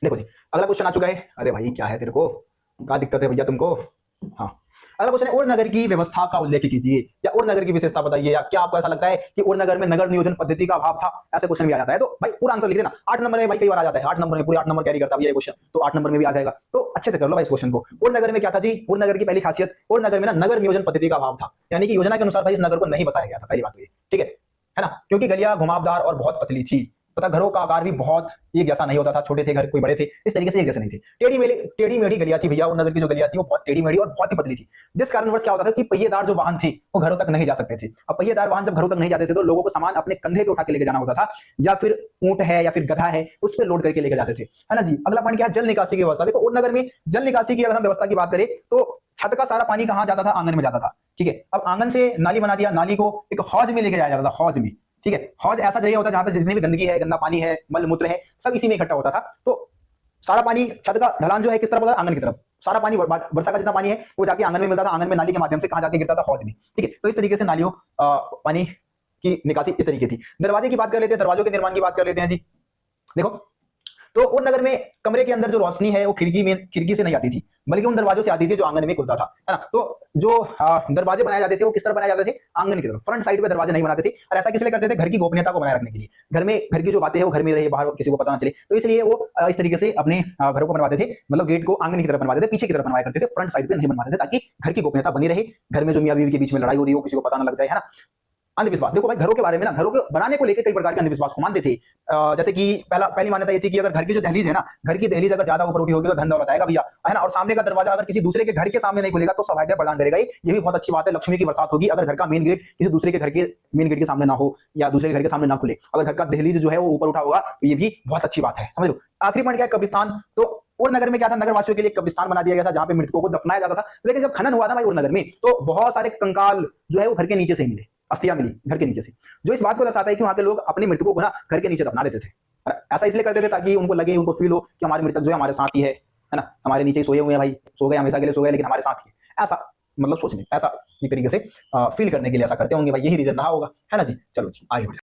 देखो जी, अगला क्वेश्चन आ चुका है। अरे भाई क्या है तेरे को, क्या दिक्कत है भैया तुमको? हाँ, अगला क्वेश्चन है, और नगर की व्यवस्था का उल्लेख कीजिए या और नगर की विशेषता बताइए, या क्या आपको ऐसा लगता है कि और नगर में नगर नियोजन पद्धति का अभाव था? ऐसे क्वेश्चन भी आ जाता है, तो भाई पूरा आंसर लिख देना। 8 नंबर में भाई कई बार आ जाता है, 8 नंबर में, पूरे 8 नंबर कैरी करता है ये क्वेश्चन, तो 8 नंबर में भी आ जाएगा। तो अच्छे से कर लो भाई इस क्वेश्चन को। और नगर में क्या था जी? और नगर की पहली खासियत, और नगर में ना नगर नियोजन पद्धति का अभाव था, यानी कि योजना के अनुसार भाई इस नगर को नहीं बसाया गया था, पहली बात तो ये, ठीक है ना? क्योंकि गलियां घुमावदार और बहुत पतली थी, तथा घरों का आकार भी बहुत एक जैसा नहीं होता था, छोटे थे घर, कोई बड़े थे, इस तरीके से एक जैसे नहीं थे। टेढ़ी मेढ़ी गलियां थी भैया, और नगर की जो गलियां थी वो बहुत टेढ़ी मेढ़ी और बहुत ही पतली थी, जिस कारणवश क्या होता था कि पहिएदार जो वाहन थे वो घरों तक नहीं जा सकते थे। अब पहिएदार वाहन जब घरों तक नहीं जाते थे तो लोगों को सामान अपने कंधे पे उठा के लेके जाना होता था, या फिर ऊंट है या फिर गधा है उस पर लोड करके लेके जाते थे, है ना जी। अगला पॉइंट क्या है? जल निकासी की व्यवस्था। देखो और नगर में जल निकासी की अगर हम व्यवस्था की बात करें तो छत का सारा पानी कहाँ जाता था? आंगन में जाता था, ठीक है। अब आंगन से नाली बना दिया, नाली को एक हौज में लेके जाया जाता था, हौज में, ठीक है। हौज ऐसा जगह होता है जहां पे जितनी भी गंदगी है, गंदा पानी है, मल मूत्र है, सब इसी में इकट्ठा होता था। तो सारा पानी, छत का ढलान जो है किस तरफ होता है? आंगन की तरफ। सारा पानी, वर्षा का जितना पानी है वो जाके आंगन में मिलता था, आंगन में नाली के माध्यम से कहां जाके गिरता था? हौज में, ठीक है। तो इस तरीके से नालियों पानी की निकासी इस तरीके थी। दरवाजे की बात कर लेते हैं, दरवाजों के निर्माण की बात कर लेते हैं जी। देखो, तो उन नगर में कमरे के अंदर जो रोशनी है वो खिड़की से नहीं आती थी, बल्कि उन दरवाजों से आती थी जो आंगन में खुलता था, है ना। तो जो दरवाजे बनाए जाते थे वो किस तरह बनाए जाते थे? आंगन की तरफ, फ्रंट साइड पे दरवाजे नहीं बनाते थे। और ऐसा किस लिए करते थे? घर की गोपनीयता को बनाए रखने के लिए, घर की जो बातें हैं वो घर में रहे, बाहर किसी को पता ना चले, तो इसलिए वो इस तरीके से अपने घरों को बनवाते थे, मतलब गेट को आंगन की तरफ बनवाते थे, पीछे की तरफ बनवाया करते थे, फ्रंट साइड पे नहीं बनवाते थे, ताकि घर की गोपनीयता बनी रहे, घर में जो मियां बीवी के बीच में लड़ाई हो रही हो किसी को पता ना लग जाए, है ना। अंधविश्वास, देखो भाई घरों के बारे में ना, घरों के बनाने को लेकर कई प्रकार के अंधविश्वास को मानते थे। जैसे कि पहली मान्यता ये थी कि अगर घर की जो दहलीज है ना, घर की दहलीज अगर ज्यादा ऊपर उठी होगी तो धन दौलत आएगा भैया, है ना। और सामने का दरवाजा अगर किसी दूसरे के घर के सामने नहीं खुलेगा तो सौभाग्य प्रदान करेगा, ये भी बहुत अच्छी बात है। लक्ष्मी की बरसात होगी अगर घर का मेन गेट किसी दूसरे के घर के मेन गेट के सामने ना हो, या दूसरे के घर के सामने ना खुले, अगर घर का दहलीज जो है वो ऊपर उठा होगा तो ये भी बहुत अच्छी बात है, समझ लो। आखिरी पॉइंट क्या है? कब्रिस्तान। तो और नगर में क्या था? नगर वासियों के लिए कब्रिस्तान बना दिया गया था जहां पे मृतकों को दफनाया जाता था। लेकिन जब खनन हुआ था भाई और नगर में, तो बहुत सारे कंकाल जो है वो घर के नीचे से ही मिले, अस्थियां मिली घर के नीचे से, जो इस बात को दर्शाता है कि वहां के लोग अपने मृतकों को ना घर के नीचे दफना देते थे। और ऐसा इसलिए करते थे ताकि उनको लगे, उनको फील हो कि हमारे मृतक जो है हमारे साथ ही है ना, हमारे नीचे ही सोए हुए हैं भाई, सो गए हमेशा के लिए सो गए लेकिन हमारे साथ ही है, ऐसा मतलब सोचने, ऐसा एक तरीके से फील करने के लिए ऐसा करते होंगे भाई, यही रीजन रहा होगा, है ना जी। चलो जी आगे बढ़ते हैं।